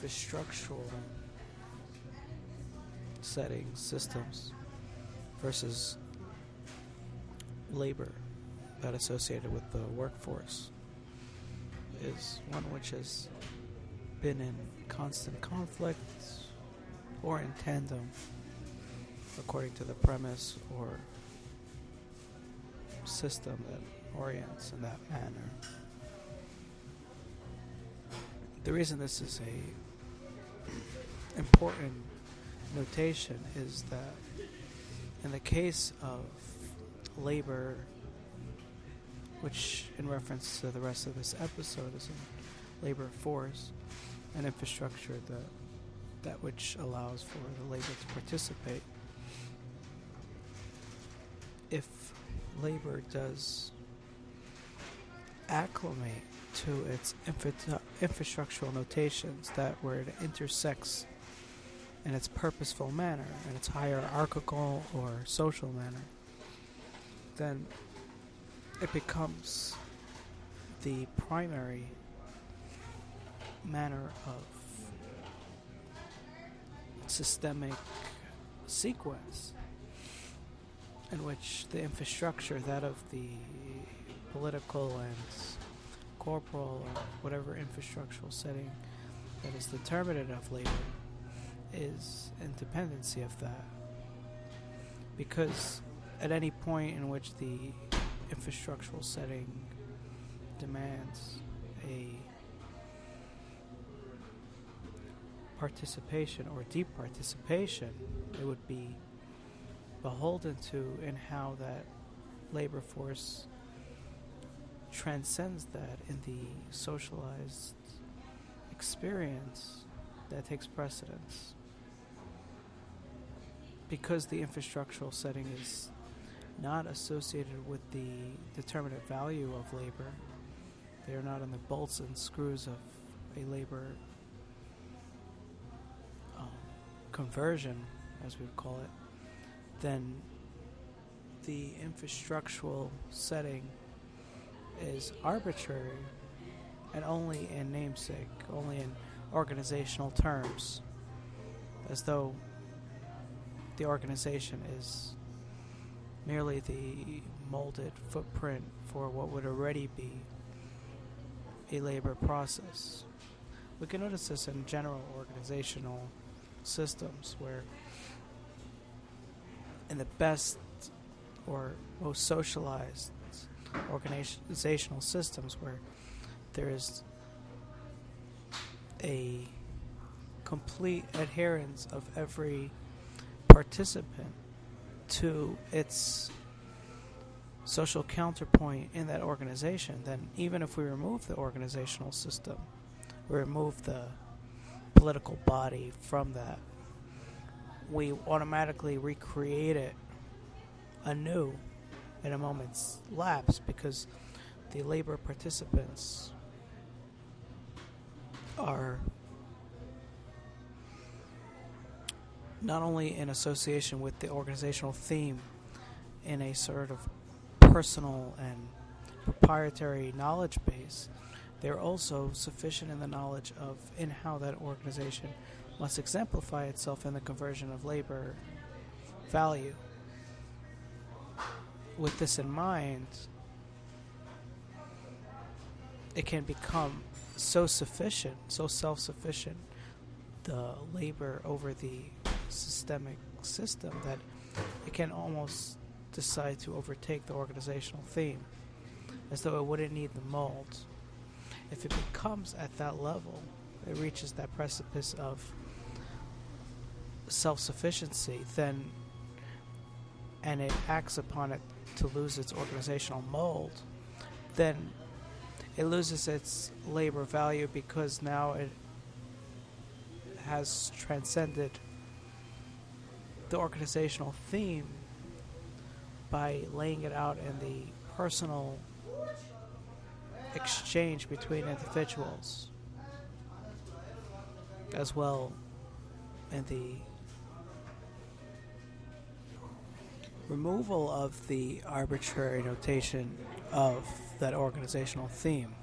infrastructural settings, systems, versus labor that associated with the workforce is one which has been in constant conflict or in tandem according to the premise or system that orients in that manner. The reason this is a important notation is that in the case of labor, which in reference to the rest of this episode is a labor force, an infrastructure that which allows for the labor to participate. If labor does acclimate to its infrastructural notations that where it intersects in its purposeful manner, in its hierarchical or social manner, then it becomes the primary manner of systemic sequence in which the infrastructure, that of the political and corporal or whatever infrastructural setting that is determinative of labor, is in dependency of that. Because at any point in which the infrastructural setting demands a participation or deep participation, it would be beholden to in how that labor force transcends that in the socialized experience that takes precedence. Because the infrastructural setting is not associated with the determinative value of labor, they are not in the bolts and screws of a labor conversion, as we would call it, then the infrastructural setting is arbitrary and only in namesake, only in organizational terms, as though the organization is merely the molded footprint for what would already be a labor process. We can notice this in general organizational systems where in the best or most socialized organizational systems where there is a complete adherence of every participant to its social counterpoint in that organization, then even if we remove the organizational system, we remove the political body from that, we automatically recreate it anew in a moment's lapse, because the labor participants are not only in association with the organizational theme in a sort of personal and proprietary knowledge base, they're also sufficient in the knowledge of in how that organization must exemplify itself in the conversion of labor value. With this in mind, it can become so sufficient, so self-sufficient, the labor over the systemic system, that it can almost decide to overtake the organizational theme, as though it wouldn't need the mold. If it becomes at that level, it reaches that precipice of self-sufficiency, then, and it acts upon it to lose its organizational mold, then it loses its labor value, because now it has transcended the organizational theme by laying it out in the personal exchange between individuals, as well in the removal of the arbitrary notation of that organizational theme.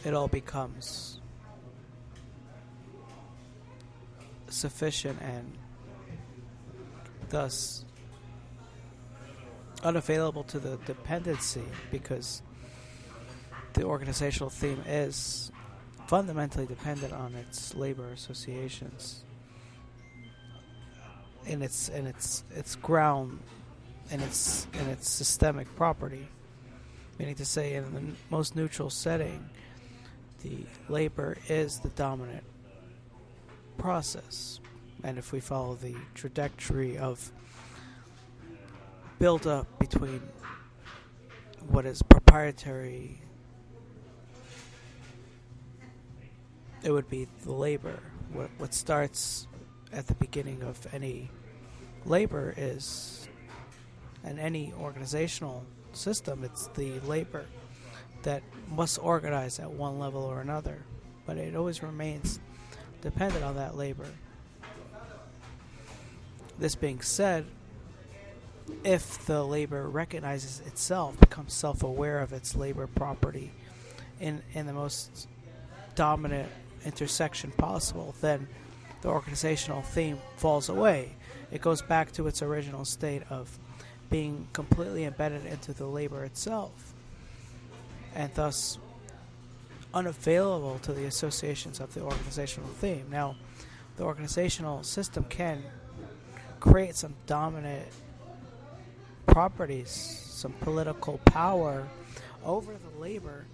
It all becomes self-sufficient and thus unavailable to the dependency, because the organizational theme is fundamentally dependent on its labor associations in its ground and its systemic property. Meaning to say, in the most neutral setting, the labor is the dominant process. And if we follow the trajectory of build up between what is proprietary, it would be the labor. What starts at the beginning of any labor is, and any organizational system, it's the labor that must organize at one level or another, but it always remains dependent on that labor. This being said, if the labor recognizes itself, becomes self-aware of its labor property in the most dominant intersection possible, then the organizational theme falls away. It goes back to its original state of being completely embedded into the labor itself, and thus unavailable to the associations of the organizational theme. Now, the organizational system can create some dominant properties, some political power over the labor,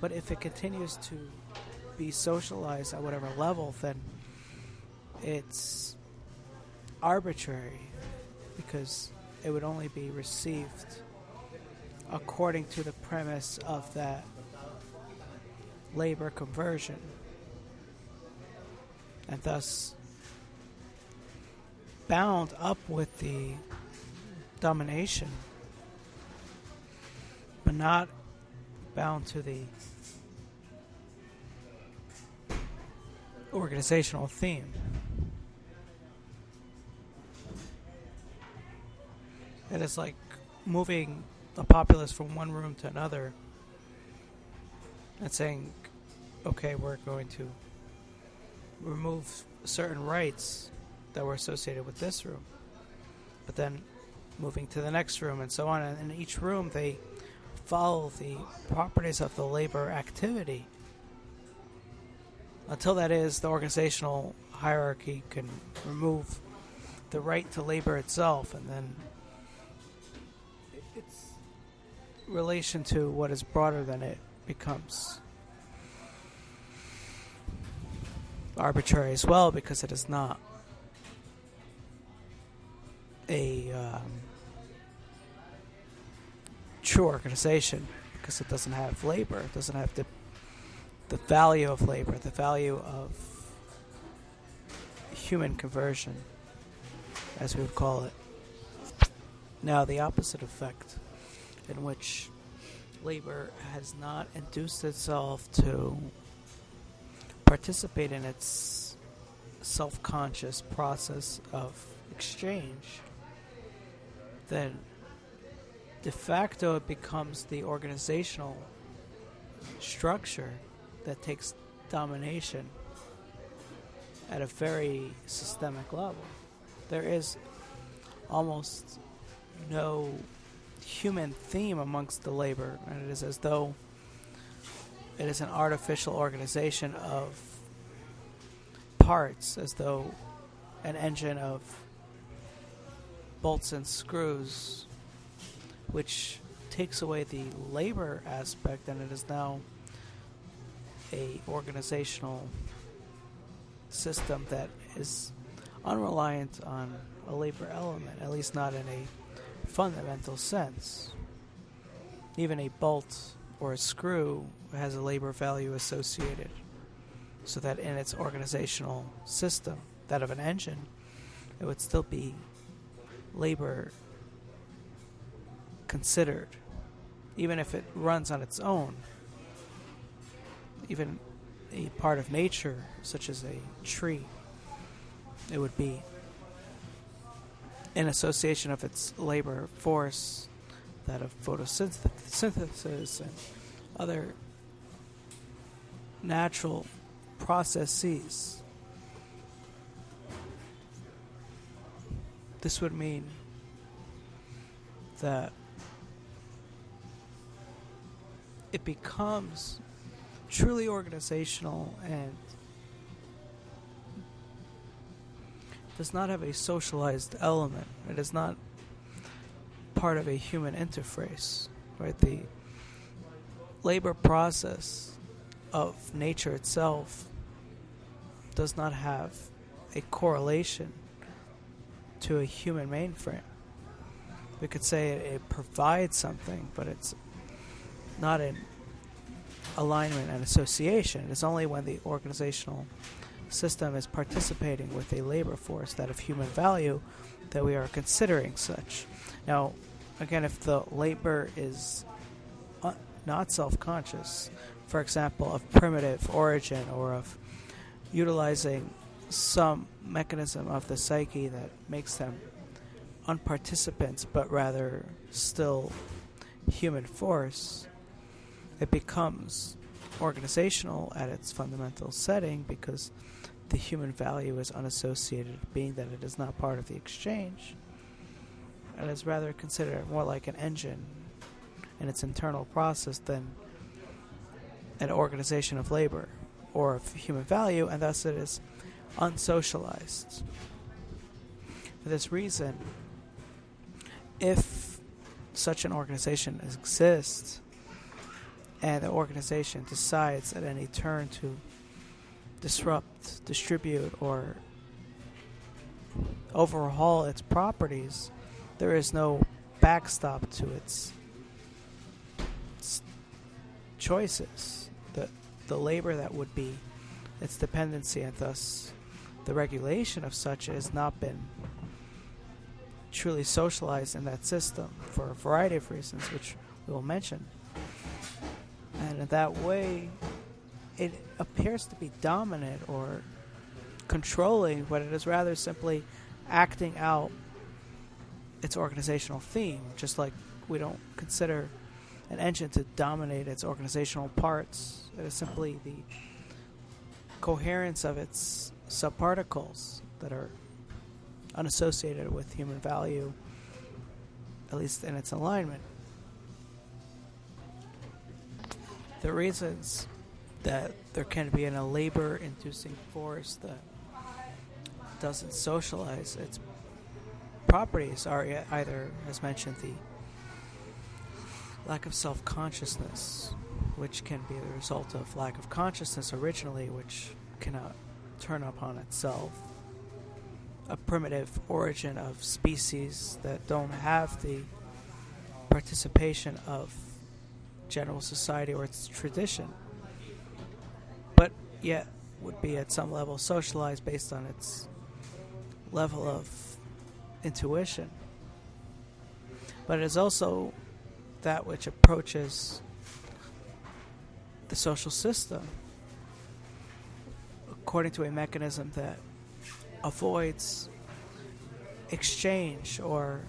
but if it continues to be socialized at whatever level, then it's arbitrary, because it would only be received according to the premise of that labor conversion, and thus bound up with the domination, but not bound to the organizational theme. It is like moving a populace from one room to another and saying, okay, we're going to remove certain rights that were associated with this room, but then moving to the next room and so on. And in each room, they follow the properties of the labor activity until, that is, the organizational hierarchy can remove the right to labor itself, and then its relation to what is broader than it becomes arbitrary as well, because it is not a true organization, because it doesn't have labor, it doesn't have the value of labor, the value of human conversion, as we would call it. Now, the opposite effect, in which labor has not induced itself to participate in its self-conscious process of exchange, then de facto it becomes the organizational structure that takes domination at a very systemic level. There is almost no human theme amongst the labor, and it is as though it is an artificial organization of parts, as though an engine of bolts and screws, which takes away the labor aspect, and it is now a organizational system that is unreliant on a labor element, at least not in a fundamental sense. Even a bolt or a screw has a labor value associated, so that in its organizational system, that of an engine, it would still be labor considered, even if it runs on its own. Even a part of nature, such as a tree, it would be in association of its labor force, that of photosynthesis and other natural processes. This would mean that it becomes truly organizational and does not have a socialized element. It is not part of a human interface, right? The labor process of nature itself does not have a correlation to a human mainframe. We could say it provides something, but it's not in alignment and association. It's only when the organizational system is participating with a labor force that of human value that we are considering such. Now, again, if the labor is not self-conscious, for example, of primitive origin or of utilizing some mechanism of the psyche that makes them unparticipants but rather still human force, it becomes organizational at its fundamental setting because the human value is unassociated, being that it is not part of the exchange and is rather considered more like an engine in its internal process than an organization of labor or of human value, and thus it is unsocialized. For this reason, if such an organization exists and the organization decides at any turn to disrupt, distribute, or overhaul its properties, there is no backstop to its choices. The labor that would be its dependency, and thus the regulation of such, has not been truly socialized in that system for a variety of reasons, which we will mention. And in that way, it appears to be dominant or controlling, but it is rather simply acting out its organizational theme, just like we don't consider an engine to dominate its organizational parts. It is simply the coherence of its subparticles that are unassociated with human value, at least in its alignment. The reasons that there can be a labor-inducing force that doesn't socialize its properties are either, as mentioned, the lack of self-consciousness, which can be the result of lack of consciousness originally, which cannot turn upon itself, a primitive origin of species that don't have the participation of general society or its tradition, but yet would be at some level socialized based on its level of intuition. But it is also that which approaches the social system according to a mechanism that avoids exchange or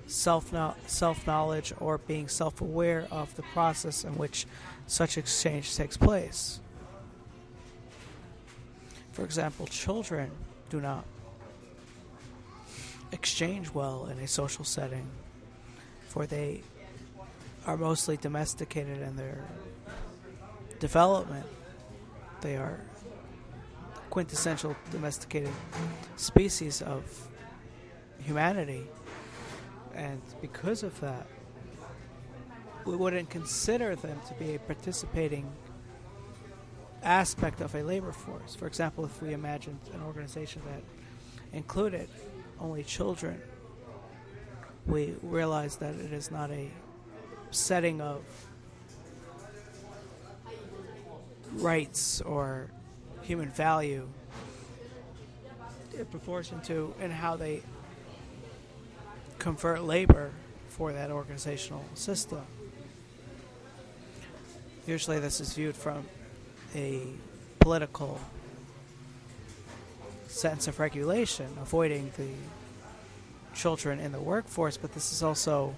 self-knowledge or being self-aware of the process in which such exchange takes place. For example, children do not exchange well in a social setting, for they are mostly domesticated in their development. They are quintessential domesticated species of humanity, and because of that, we wouldn't consider them to be a participating aspect of a labor force. For example, if we imagined an organization that included only children, we realize that it is not a setting of rights or human value in proportion to and how they convert labor for that organizational system. Usually this is viewed from a political sense of regulation, avoiding the children in the workforce, but this is also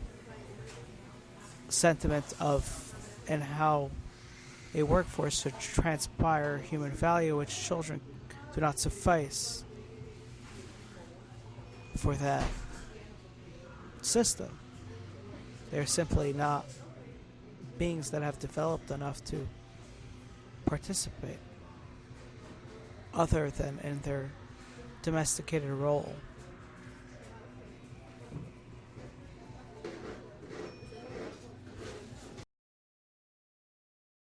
sentiment of and how a workforce should transpire human value, which children do not suffice. for that system. They're simply not beings that have developed enough to participate, other than in their domesticated role